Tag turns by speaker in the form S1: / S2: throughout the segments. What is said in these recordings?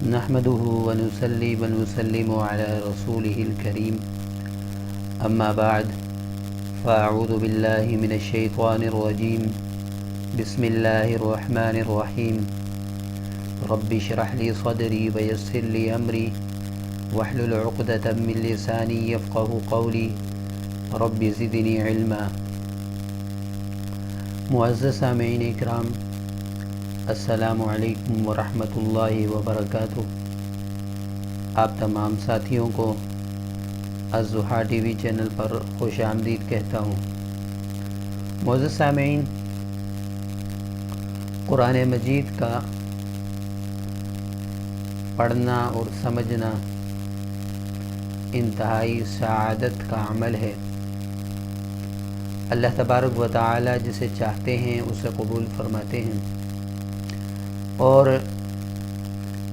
S1: نحمده ونصلي ونسلم على رسوله الكريم أما بعد فأعوذ بالله من الشيطان الرجيم بسم الله الرحمن الرحيم رب اشرح لي صدري ويسر لي أمري واحلل عقدة من لساني يفقه قولي رب زدني علما۔ معزز سامعین اکرام، السلام علیکم ورحمۃ اللہ وبرکاتہ۔ آپ تمام ساتھیوں کو الضحیٰ ٹی وی چینل پر خوش آمدید کہتا ہوں۔ معزز سامعین، قرآن مجید کا پڑھنا اور سمجھنا انتہائی سعادت کا عمل ہے۔ اللہ تبارک و تعالی جسے چاہتے ہیں اسے قبول فرماتے ہیں، اور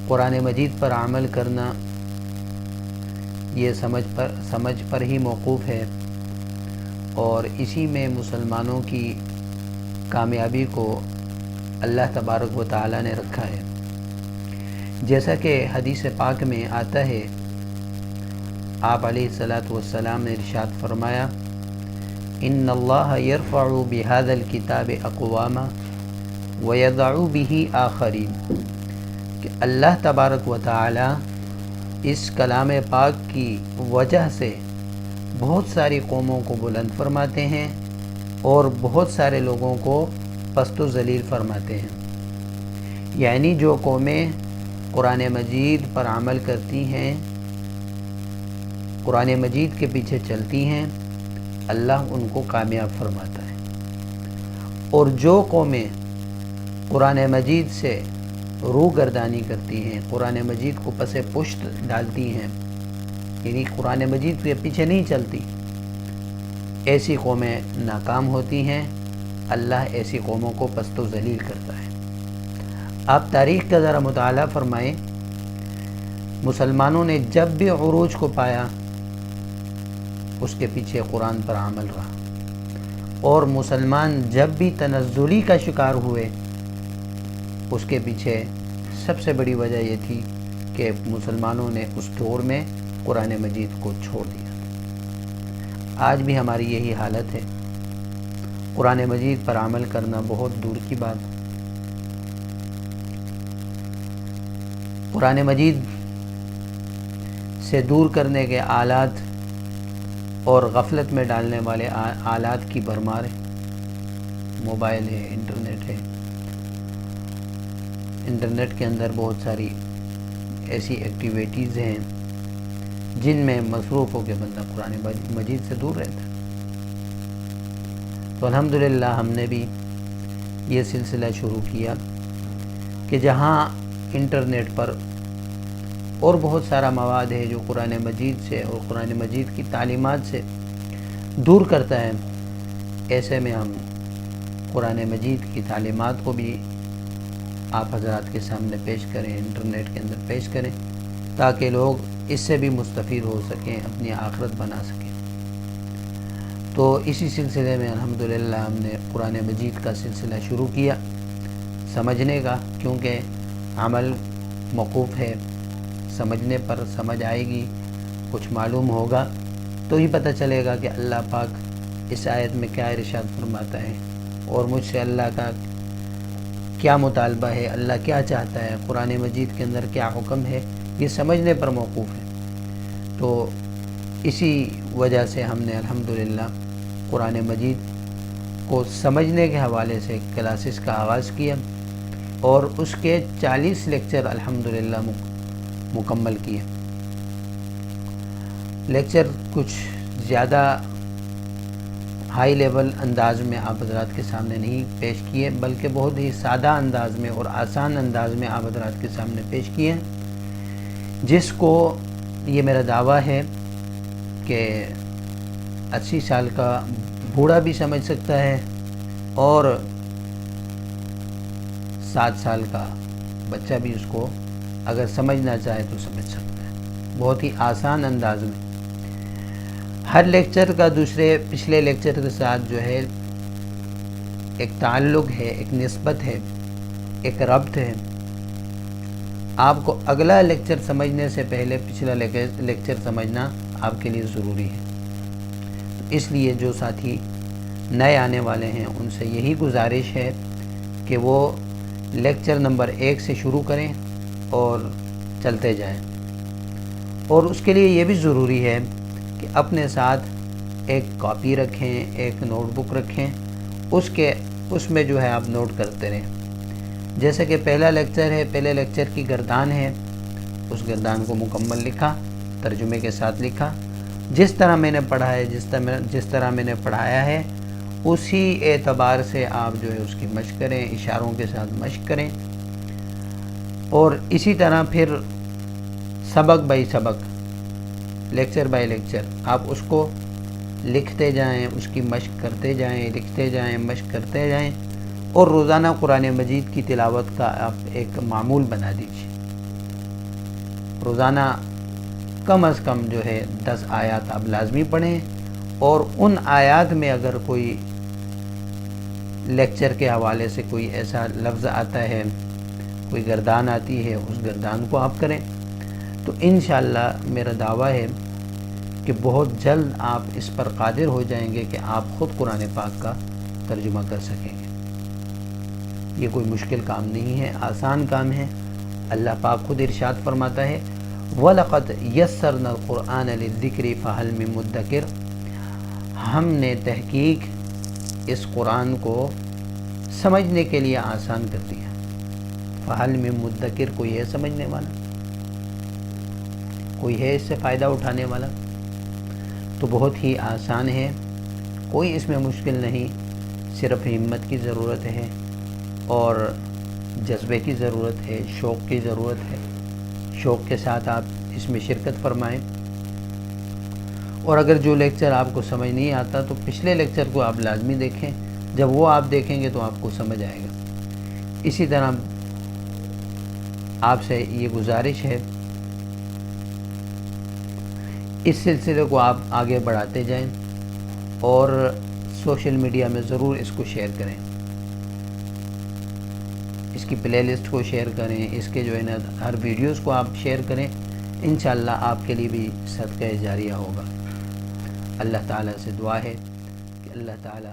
S1: قرآن مجید پر عمل کرنا یہ سمجھ پر ہی موقوف ہے، اور اسی میں مسلمانوں کی کامیابی کو اللہ تبارک و تعالی نے رکھا ہے۔ جیسا کہ حدیث پاک میں آتا ہے، آپ علیہ الصلاۃ والسلام نے ارشاد فرمایا، ان اللہ یرفع بہذا الکتاب اقواما وَيَضَعُ بِهِ آخَرِينَ، کہ اللہ تبارک و تعالی اس کلام پاک کی وجہ سے بہت ساری قوموں کو بلند فرماتے ہیں اور بہت سارے لوگوں کو پست و ذلیل فرماتے ہیں۔ یعنی جو قومیں قرآن مجید پر عمل کرتی ہیں، قرآن مجید کے پیچھے چلتی ہیں، اللہ ان کو کامیاب فرماتا ہے، اور جو قومیں قرآن مجید سے روگردانی کرتی ہیں، قرآن مجید کو پس پشت ڈالتی ہیں، یعنی قرآن مجید کے پیچھے نہیں چلتی، ایسی قومیں ناکام ہوتی ہیں۔ اللہ ایسی قوموں کو پست و ذلیل کرتا ہے۔ آپ تاریخ کا ذرا مطالعہ فرمائیں، مسلمانوں نے جب بھی عروج کو پایا اس کے پیچھے قرآن پر عمل رہا، اور مسلمان جب بھی تنزلی کا شکار ہوئے اس کے پیچھے سب سے بڑی وجہ یہ تھی کہ مسلمانوں نے اس دور میں قرآن مجید کو چھوڑ دیا۔ آج بھی ہماری یہی حالت ہے، قرآن مجید پر عمل کرنا بہت دور کی بات۔ قرآن مجید سے دور کرنے کے آلات اور غفلت میں ڈالنے والے آلات کی بھرمار ہے۔ موبائل ہے، انٹرنیٹ ہے، انٹرنیٹ کے اندر بہت ساری ایسی ایکٹیویٹیز ہیں جن میں مصروف ہو کے بندہ قرآن مجید سے دور رہتا ہے۔ تو الحمدللہ ہم نے بھی یہ سلسلہ شروع کیا کہ جہاں انٹرنیٹ پر اور بہت سارا مواد ہے جو قرآن مجید سے اور قرآن مجید کی تعلیمات سے دور کرتا ہے، ایسے میں ہم قرآن مجید کی تعلیمات کو بھی آپ حضرات کے سامنے پیش کریں، انٹرنیٹ کے اندر پیش کریں، تاکہ لوگ اس سے بھی مستفید ہو سکیں، اپنی آخرت بنا سکیں۔ تو اسی سلسلے میں الحمدللہ ہم نے قرآن مجید کا سلسلہ شروع کیا سمجھنے کا، کیونکہ عمل موقوف ہے، سمجھنے پر سمجھ آئے گی، کچھ معلوم ہوگا تو ہی پتہ چلے گا کہ اللہ پاک اس آیت میں کیا ارشاد فرماتا ہے، اور مجھ سے اللہ کا کیا مطالبہ ہے، اللہ کیا چاہتا ہے، قرآن مجید کے اندر کیا حکم ہے، یہ سمجھنے پر موقوف ہے۔ تو اسی وجہ سے ہم نے الحمدللہ قرآن مجید کو سمجھنے کے حوالے سے کلاسز کا آغاز کیا، اور اس کے 40 لیکچر الحمدللہ مکمل کیے۔ لیکچر کچھ زیادہ ہائی لیول انداز میں آپ حضرات کے سامنے نہیں پیش کیے، بلکہ بہت ہی سادہ انداز میں اور آسان انداز میں آپ حضرات کے سامنے پیش کیے، جس کو یہ میرا دعویٰ ہے کہ 80 سال کا بوڑھا بھی سمجھ سکتا ہے، اور 7 سال کا بچہ بھی اس کو اگر سمجھنا چاہے تو سمجھ سکتا ہے، بہت ہی آسان انداز میں۔ ہر لیکچر کا دوسرے پچھلے لیکچر کے ساتھ جو ہے ایک تعلق ہے، ایک نسبت ہے، ایک ربط ہے۔ آپ کو اگلا لیکچر سمجھنے سے پہلے پچھلا لیکچر سمجھنا آپ کے لیے ضروری ہے۔ اس لیے جو ساتھی نئے آنے والے ہیں ان سے یہی گزارش ہے کہ وہ لیکچر نمبر 1 سے شروع کریں اور چلتے جائیں، اور اس کے لیے یہ بھی ضروری ہے کہ اپنے ساتھ ایک کاپی رکھیں، ایک نوٹ بک رکھیں، اس میں جو ہے آپ نوٹ کرتے رہیں۔ جیسے کہ پہلا لیکچر ہے، پہلے لیکچر کی گردان ہے، اس گردان کو مکمل لکھا، ترجمے کے ساتھ لکھا، جس طرح میں نے پڑھا ہے، جس طرح میں نے پڑھایا ہے اسی اعتبار سے آپ جو ہے اس کی مشق کریں، اشاروں کے ساتھ مشق کریں، اور اسی طرح پھر سبق بائی سبق، لیکچر بائی لیکچر آپ اس کو لکھتے جائیں، اس کی مشق کرتے جائیں، لکھتے جائیں، مشق کرتے جائیں، اور روزانہ قرآن مجید کی تلاوت کا آپ ایک معمول بنا دیجیے۔ روزانہ کم از کم جو ہے 10 آیات آپ لازمی پڑھیں، اور ان آیات میں اگر کوئی لیکچر کے حوالے سے کوئی ایسا لفظ آتا ہے، کوئی گردان آتی ہے، اس گردان کو آپ کریں، تو انشاءاللہ میرا دعویٰ ہے کہ بہت جلد آپ اس پر قادر ہو جائیں گے کہ آپ خود قرآن پاک کا ترجمہ کر سکیں گے۔ یہ کوئی مشکل کام نہیں ہے، آسان کام ہے۔ اللہ پاک خود ارشاد فرماتا ہے وَلَقَدْ يَسَّرْنَا الْقُرْآنَ لِلذِّكْرِ فَهَلْ مِن مُدَّكِرٍ، ہم نے تحقیق اس قرآن کو سمجھنے کے لیے آسان کر دیا۔ فَهَلْ مِن مُدَّكِرٍ، کوئی ہے سمجھنے والا، کوئی ہے اس سے فائدہ اٹھانے والا؟ تو بہت ہی آسان ہے، کوئی اس میں مشکل نہیں، صرف ہمت کی ضرورت ہے اور جذبے کی ضرورت ہے، شوق کی ضرورت ہے۔ شوق کے ساتھ آپ اس میں شرکت فرمائیں، اور اگر جو لیکچر آپ کو سمجھ نہیں آتا تو پچھلے لیکچر کو آپ لازمی دیکھیں، جب وہ آپ دیکھیں گے تو آپ کو سمجھ آئے گا۔ اسی طرح آپ سے یہ گزارش ہے، اس سلسلے کو آپ آگے بڑھاتے جائیں اور سوشل میڈیا میں ضرور اس کو شیئر کریں، اس کی پلے لسٹ کو شیئر کریں، اس کے جو ہے نا ہر ویڈیوز کو آپ شیئر کریں، انشاءاللہ آپ کے لیے بھی صدقہ جاریہ ہوگا۔ اللہ تعالیٰ سے دعا ہے کہ اللہ تعالیٰ